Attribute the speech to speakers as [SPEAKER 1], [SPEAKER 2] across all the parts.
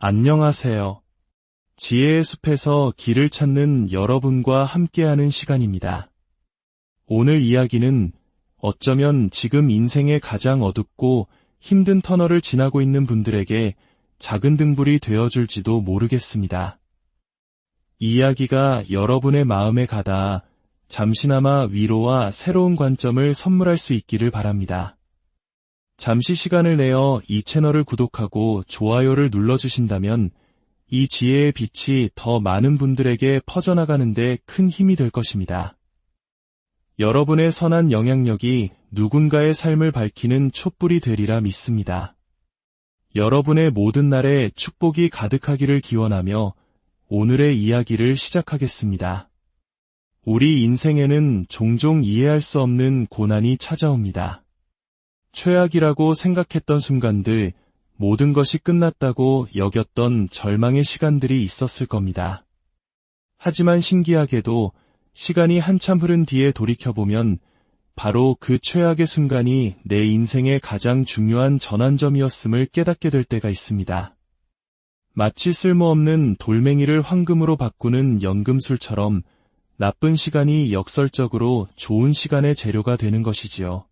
[SPEAKER 1] 안녕하세요. 지혜의 숲에서 길을 찾는 여러분과 함께하는 시간입니다. 오늘 이야기는 어쩌면 지금 인생의 가장 어둡고 힘든 터널을 지나고 있는 분들에게 작은 등불이 되어줄지도 모르겠습니다. 이 이야기가 여러분의 마음에 가닿아 잠시나마 위로와 새로운 관점을 선물할 수 있기를 바랍니다. 잠시 시간을 내어 이 채널을 구독하고 좋아요를 눌러주신다면 이 지혜의 빛이 더 많은 분들에게 퍼져나가는 데 큰 힘이 될 것입니다. 여러분의 선한 영향력이 누군가의 삶을 밝히는 촛불이 되리라 믿습니다. 여러분의 모든 날에 축복이 가득하기를 기원하며 오늘의 이야기를 시작하겠습니다. 우리 인생에는 종종 이해할 수 없는 고난이 찾아옵니다. 최악이라고 생각했던 순간들, 모든 것이 끝났다고 여겼던 절망의 시간들이 있었을 겁니다. 하지만 신기하게도 시간이 한참 흐른 뒤에 돌이켜보면 바로 그 최악의 순간이 내 인생의 가장 중요한 전환점이었음을 깨닫게 될 때가 있습니다. 마치 쓸모없는 돌멩이를 황금으로 바꾸는 연금술처럼 나쁜 시간이 역설적으로 좋은 시간의 재료가 되는 것이지요.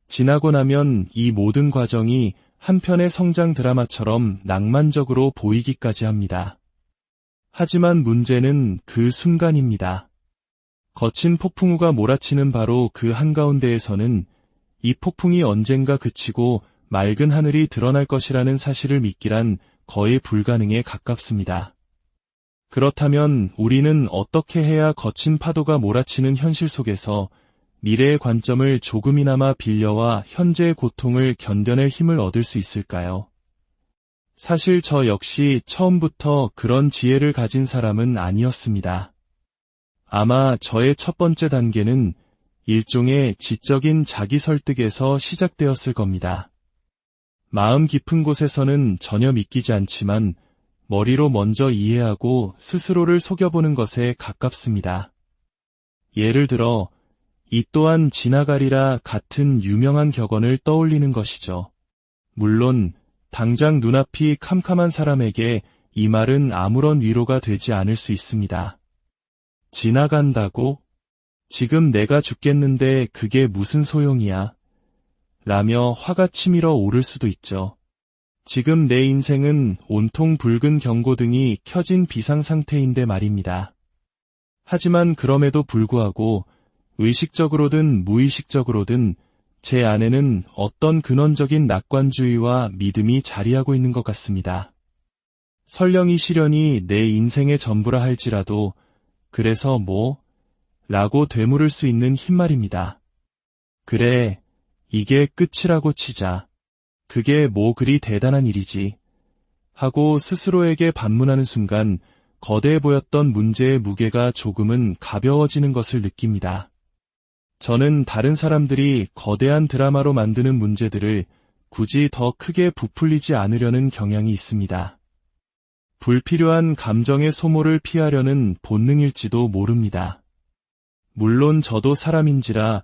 [SPEAKER 1] 지나고 나면 이 모든 과정이 한편의 성장 드라마처럼 낭만적으로 보이기까지 합니다. 하지만 문제는 그 순간입니다. 거친 폭풍우가 몰아치는 바로 그 한가운데에서는 이 폭풍이 언젠가 그치고 맑은 하늘이 드러날 것이라는 사실을 믿기란 거의 불가능에 가깝습니다. 그렇다면 우리는 어떻게 해야 거친 파도가 몰아치는 현실 속에서 미래의 관점을 조금이나마 빌려와 현재의 고통을 견뎌낼 힘을 얻을 수 있을까요? 사실 저 역시 처음부터 그런 지혜를 가진 사람은 아니었습니다. 아마 저의 첫 번째 단계는 일종의 지적인 자기 설득에서 시작되었을 겁니다. 마음 깊은 곳에서는 전혀 믿기지 않지만 머리로 먼저 이해하고 스스로를 속여보는 것에 가깝습니다. 예를 들어 이 또한 지나가리라 같은 유명한 격언을 떠올리는 것이죠. 물론 당장 눈앞이 캄캄한 사람에게 이 말은 아무런 위로가 되지 않을 수 있습니다. 지나간다고? 지금 내가 죽겠는데 그게 무슨 소용이야? 라며 화가 치밀어 오를 수도 있죠. 지금 내 인생은 온통 붉은 경고등이 켜진 비상상태인데 말입니다. 하지만 그럼에도 불구하고 의식적으로든 무의식적으로든 제 안에는 어떤 근원적인 낙관주의와 믿음이 자리하고 있는 것 같습니다. 설령 이 시련이 내 인생의 전부라 할지라도 그래서 뭐? 라고 되물을 수 있는 흰말입니다. 그래, 이게 끝이라고 치자. 그게 뭐 그리 대단한 일이지. 하고 스스로에게 반문하는 순간 거대해 보였던 문제의 무게가 조금은 가벼워지는 것을 느낍니다. 저는 다른 사람들이 거대한 드라마로 만드는 문제들을 굳이 더 크게 부풀리지 않으려는 경향이 있습니다. 불필요한 감정의 소모를 피하려는 본능일지도 모릅니다. 물론 저도 사람인지라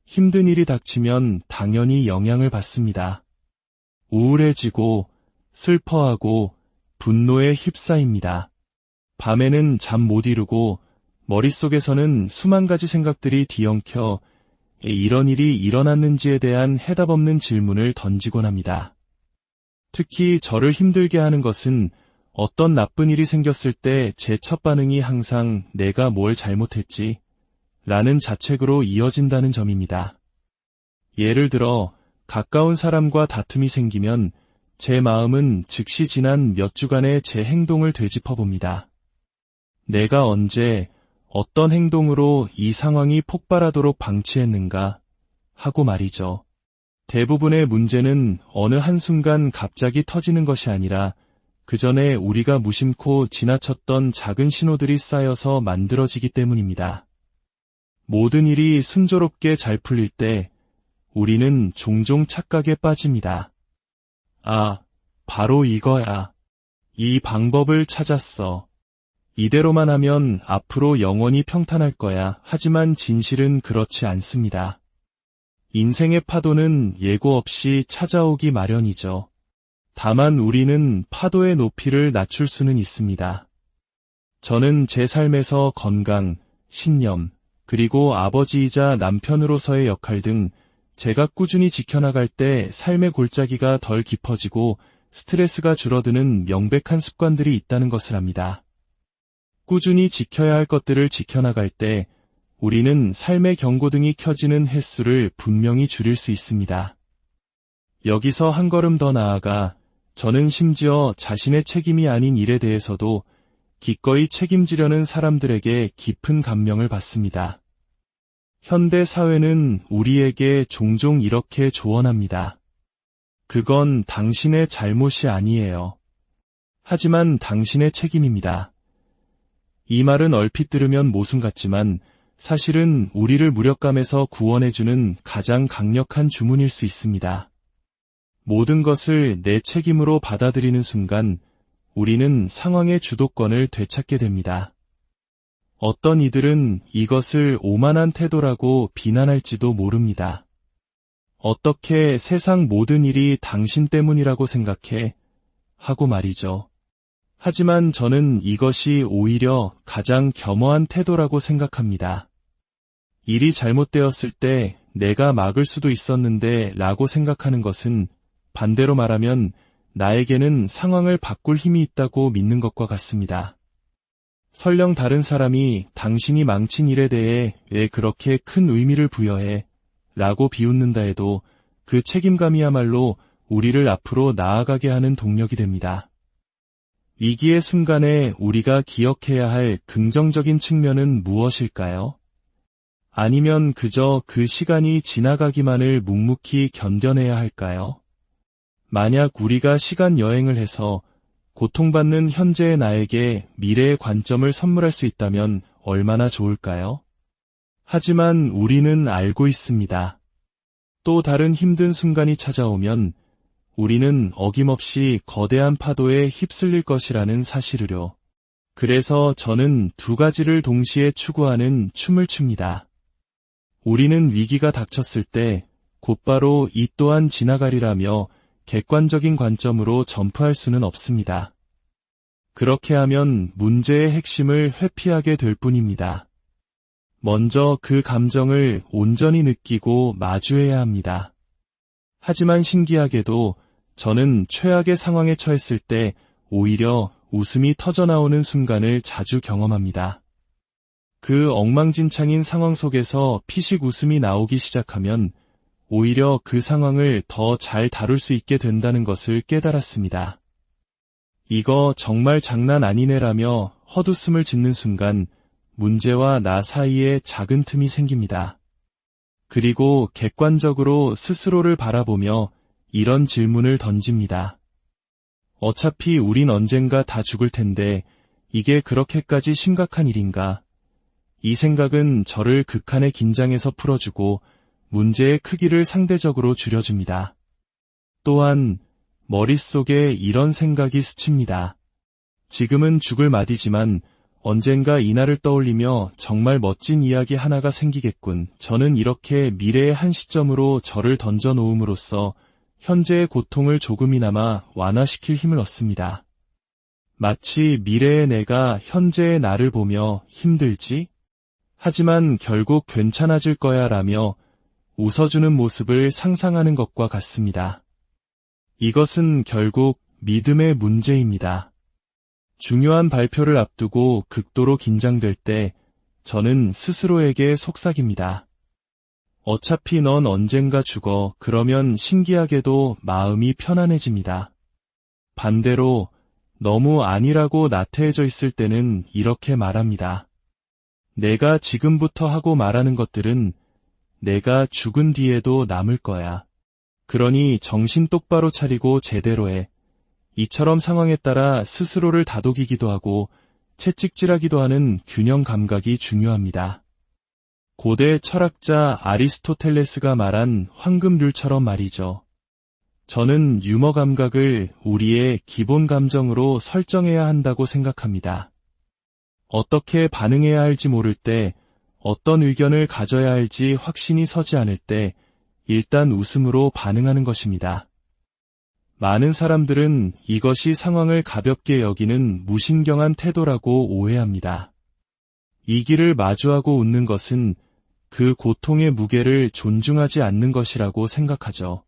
[SPEAKER 1] 힘든 일이 닥치면 당연히 영향을 받습니다. 우울해지고 슬퍼하고 분노에 휩싸입니다. 밤에는 잠 못 이루고 머릿속에서는 수만 가지 생각들이 뒤엉켜 이런 일이 일어났는지에 대한 해답 없는 질문을 던지곤 합니다. 특히 저를 힘들게 하는 것은 어떤 나쁜 일이 생겼을 때 제 첫 반응이 항상 내가 뭘 잘못했지? 라는 자책으로 이어진다는 점입니다. 예를 들어 가까운 사람과 다툼이 생기면 제 마음은 즉시 지난 몇 주간의 제 행동을 되짚어봅니다. 내가 언제 어떤 행동으로 이 상황이 폭발하도록 방치했는가 하고 말이죠. 대부분의 문제는 어느 한순간 갑자기 터지는 것이 아니라 그 전에 우리가 무심코 지나쳤던 작은 신호들이 쌓여서 만들어지기 때문입니다. 모든 일이 순조롭게 잘 풀릴 때 우리는 종종 착각에 빠집니다. 아, 바로 이거야. 이 방법을 찾았어. 이대로만 하면 앞으로 영원히 평탄할 거야. 하지만 진실은 그렇지 않습니다. 인생의 파도는 예고 없이 찾아오기 마련이죠. 다만 우리는 파도의 높이를 낮출 수는 있습니다. 저는 제 삶에서 건강, 신념, 그리고 아버지이자 남편으로서의 역할 등 제가 꾸준히 지켜나갈 때 삶의 골짜기가 덜 깊어지고 스트레스가 줄어드는 명백한 습관들이 있다는 것을 압니다. 꾸준히 지켜야 할 것들을 지켜나갈 때 우리는 삶의 경고등이 켜지는 횟수를 분명히 줄일 수 있습니다. 여기서 한 걸음 더 나아가 저는 심지어 자신의 책임이 아닌 일에 대해서도 기꺼이 책임지려는 사람들에게 깊은 감명을 받습니다. 현대 사회는 우리에게 종종 이렇게 조언합니다. 그건 당신의 잘못이 아니에요. 하지만 당신의 책임입니다. 이 말은 얼핏 들으면 모순 같지만 사실은 우리를 무력감에서 구원해주는 가장 강력한 주문일 수 있습니다. 모든 것을 내 책임으로 받아들이는 순간 우리는 상황의 주도권을 되찾게 됩니다. 어떤 이들은 이것을 오만한 태도라고 비난할지도 모릅니다. 어떻게 세상 모든 일이 당신 때문이라고 생각해? 하고 말이죠. 하지만 저는 이것이 오히려 가장 겸허한 태도라고 생각합니다. 일이 잘못되었을 때 내가 막을 수도 있었는데 라고 생각하는 것은 반대로 말하면 나에게는 상황을 바꿀 힘이 있다고 믿는 것과 같습니다. 설령 다른 사람이 당신이 망친 일에 대해 왜 그렇게 큰 의미를 부여해? 라고 비웃는다 해도 그 책임감이야말로 우리를 앞으로 나아가게 하는 동력이 됩니다. 위기의 순간에 우리가 기억해야 할 긍정적인 측면은 무엇일까요? 아니면 그저 그 시간이 지나가기만을 묵묵히 견뎌내야 할까요? 만약 우리가 시간 여행을 해서 고통받는 현재의 나에게 미래의 관점을 선물할 수 있다면 얼마나 좋을까요? 하지만 우리는 알고 있습니다. 또 다른 힘든 순간이 찾아오면 우리는 어김없이 거대한 파도에 휩쓸릴 것이라는 사실을요. 그래서 저는 두 가지를 동시에 추구하는 춤을 춥니다. 우리는 위기가 닥쳤을 때 곧바로 이 또한 지나가리라며 객관적인 관점으로 점프할 수는 없습니다. 그렇게 하면 문제의 핵심을 회피하게 될 뿐입니다. 먼저 그 감정을 온전히 느끼고 마주해야 합니다. 하지만 신기하게도 저는 최악의 상황에 처했을 때 오히려 웃음이 터져나오는 순간을 자주 경험합니다. 그 엉망진창인 상황 속에서 피식 웃음이 나오기 시작하면 오히려 그 상황을 더 잘 다룰 수 있게 된다는 것을 깨달았습니다. 이거 정말 장난 아니네라며 헛웃음을 짓는 순간 문제와 나 사이에 작은 틈이 생깁니다. 그리고 객관적으로 스스로를 바라보며 이런 질문을 던집니다. 어차피 우린 언젠가 다 죽을 텐데 이게 그렇게까지 심각한 일인가? 이 생각은 저를 극한의 긴장에서 풀어주고 문제의 크기를 상대적으로 줄여줍니다. 또한 머릿속에 이런 생각이 스칩니다. 지금은 죽을 마디지만 언젠가 이날을 떠올리며 정말 멋진 이야기 하나가 생기겠군. 저는 이렇게 미래의 한 시점으로 저를 던져놓음으로써 현재의 고통을 조금이나마 완화시킬 힘을 얻습니다. 마치 미래의 내가 현재의 나를 보며 힘들지? 하지만 결국 괜찮아질 거야 라며 웃어주는 모습을 상상하는 것과 같습니다. 이것은 결국 믿음의 문제입니다. 중요한 발표를 앞두고 극도로 긴장될 때 저는 스스로에게 속삭입니다. 어차피 넌 언젠가 죽어. 그러면 신기하게도 마음이 편안해집니다. 반대로 너무 아니라고 나태해져 있을 때는 이렇게 말합니다. 내가 지금부터 하고 말하는 것들은 내가 죽은 뒤에도 남을 거야. 그러니 정신 똑바로 차리고 제대로 해. 이처럼 상황에 따라 스스로를 다독이기도 하고 채찍질하기도 하는 균형 감각이 중요합니다. 고대 철학자 아리스토텔레스가 말한 황금률처럼 말이죠. 저는 유머 감각을 우리의 기본 감정으로 설정해야 한다고 생각합니다. 어떻게 반응해야 할지 모를 때, 어떤 의견을 가져야 할지 확신이 서지 않을 때 일단 웃음으로 반응하는 것입니다. 많은 사람들은 이것이 상황을 가볍게 여기는 무신경한 태도라고 오해합니다. 이 길을 마주하고 웃는 것은 그 고통의 무게를 존중하지 않는 것이라고 생각하죠.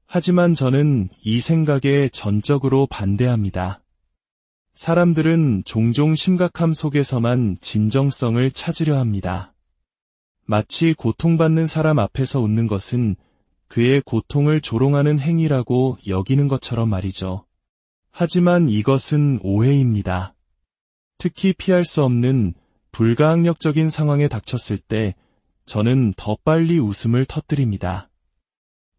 [SPEAKER 1] 하지만 저는 이 생각에 전적으로 반대합니다. 사람들은 종종 심각함 속에서만 진정성을 찾으려 합니다. 마치 고통받는 사람 앞에서 웃는 것은 그의 고통을 조롱하는 행위라고 여기는 것처럼 말이죠. 하지만 이것은 오해입니다. 특히 피할 수 없는 불가항력적인 상황에 닥쳤을 때 저는 더 빨리 웃음을 터뜨립니다.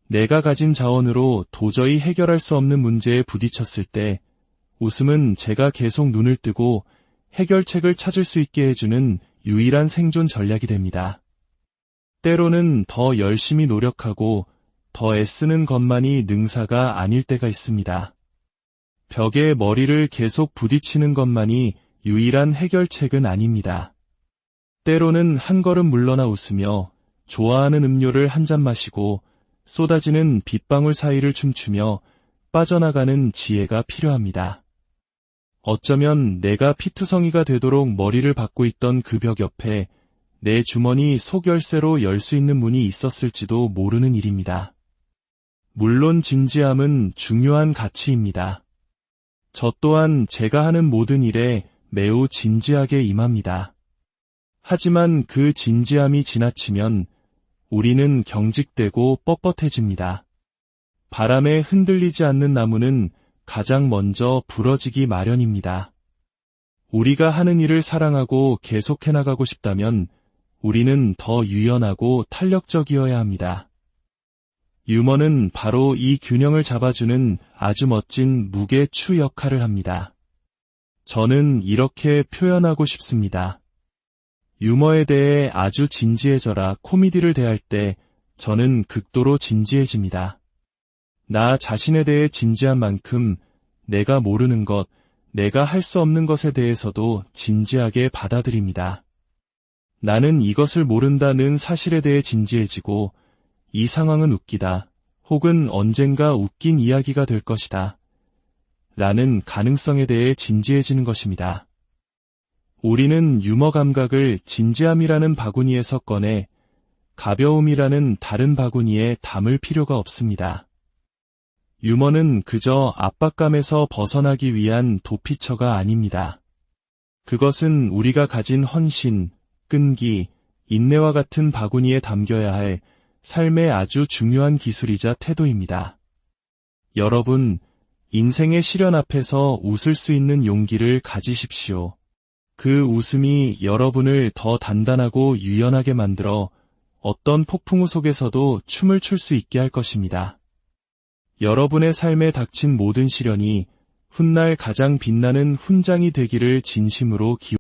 [SPEAKER 1] 내가 가진 자원으로 도저히 해결할 수 없는 문제에 부딪혔을 때 웃음은 제가 계속 눈을 뜨고 해결책을 찾을 수 있게 해주는 유일한 생존 전략이 됩니다. 때로는 더 열심히 노력하고 더 애쓰는 것만이 능사가 아닐 때가 있습니다. 벽에 머리를 계속 부딪히는 것만이 유일한 해결책은 아닙니다. 때로는 한 걸음 물러나 웃으며 좋아하는 음료를 한 잔 마시고 쏟아지는 빗방울 사이를 춤추며 빠져나가는 지혜가 필요합니다. 어쩌면 내가 피투성이가 되도록 머리를 박고 있던 그 벽 옆에 내 주머니 속열쇠로 열 수 있는 문이 있었을지도 모르는 일입니다. 물론 진지함은 중요한 가치입니다. 저 또한 제가 하는 모든 일에 매우 진지하게 임합니다. 하지만 그 진지함이 지나치면 우리는 경직되고 뻣뻣해집니다. 바람에 흔들리지 않는 나무는 가장 먼저 부러지기 마련입니다. 우리가 하는 일을 사랑하고 계속해 나가고 싶다면 우리는 더 유연하고 탄력적이어야 합니다. 유머는 바로 이 균형을 잡아주는 아주 멋진 무게추 역할을 합니다. 저는 이렇게 표현하고 싶습니다. 유머에 대해 아주 진지해져라 코미디를 대할 때 저는 극도로 진지해집니다. 나 자신에 대해 진지한 만큼 내가 모르는 것, 내가 할 수 없는 것에 대해서도 진지하게 받아들입니다. 나는 이것을 모른다는 사실에 대해 진지해지고 이 상황은 웃기다, 혹은 언젠가 웃긴 이야기가 될 것이다 라는 가능성에 대해 진지해지는 것입니다. 우리는 유머 감각을 진지함이라는 바구니에서 꺼내 가벼움이라는 다른 바구니에 담을 필요가 없습니다. 유머는 그저 압박감에서 벗어나기 위한 도피처가 아닙니다. 그것은 우리가 가진 헌신, 끈기, 인내와 같은 바구니에 담겨야 할 삶의 아주 중요한 기술이자 태도입니다. 여러분, 인생의 시련 앞에서 웃을 수 있는 용기를 가지십시오. 그 웃음이 여러분을 더 단단하고 유연하게 만들어 어떤 폭풍우 속에서도 춤을 출 수 있게 할 것입니다. 여러분의 삶에 닥친 모든 시련이 훗날 가장 빛나는 훈장이 되기를 진심으로 기원합니다.